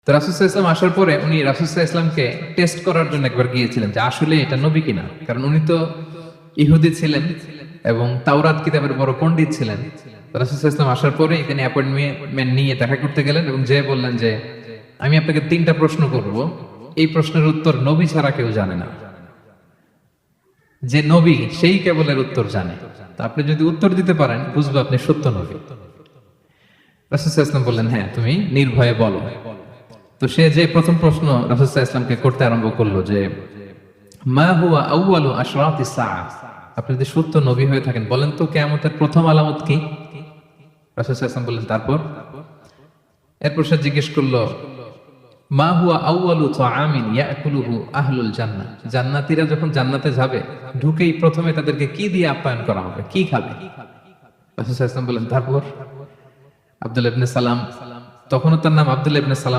তো রাসূল সাল্লাল্লাহু আলাইহি ওয়াসাল্লাম আসার পরে উনি রাসূল সাল্লাল্লাহু আলাইহি ওয়াসাল্লামকে টেস্ট করার জন্য একবার গিয়েছিলেন যে আসলে এটা নবী কিনা, কারণ উনি তো ইহুদি ছিলেন এবং তাওরাত কিতাবের বড় পণ্ডিত ছিলেন। রাসূল সাল্লাল্লাহু আলাইহি ওয়াসাল্লাম আসার পরে এখানে অ্যাপয়েন্টমেন্ট নিয়ে দেখা করতে গেলেন এবং যে বললেন যে আমি আপনাকে 3টা প্রশ্ন করব, এই প্রশ্নের উত্তর নবী ছাড়া কেউ জানে না, যে নবী সেই কেবল এর উত্তর জানে, তো আপনি যদি উত্তর দিতে পারেন বুঝবো আপনি সত্য নবী। রাসূল সাল্লাল্লাহু আলাইহি ওয়াসাল্লাম বললেন হ্যাঁ তুমি নির্ভয়ে বলো। তো সে যে প্রথম প্রশ্ন রাসূল সাল্লাল্লাহু আলাইহি ওয়াসাল্লামকে করতে আরম্ভ করলো যে মা হুয়া আউয়ালু আশরাতিস সাআহ, আপনি যদি সত্য নবী হয়ে থাকেন বলেন তো কিয়ামতের প্রথম আলামত কি? রাসূল সাল্লাল্লাহু আলাইহি ওয়াসাল্লাম বললেন তারপর? এরপর সে জিজ্ঞেস করলো মা হুয়া আউয়ালু তাআমিন ইয়াকুলুহু আহলুল জান্নাহ, জান্নাতীরা যখন জান্নাতে যাবে ঢুকেই প্রথমে তাদেরকে কি দিয়ে আপ্যায়ন করা হবে, কি খাবে? রাসূল সাল্লাল্লাহু আলাইহি ওয়াসাল্লাম বললেন তারপর? আব্দুল্লাহ ইবনে সালাম, তখনও তার নাম আব্দুল্লাহ ইবনে সালাম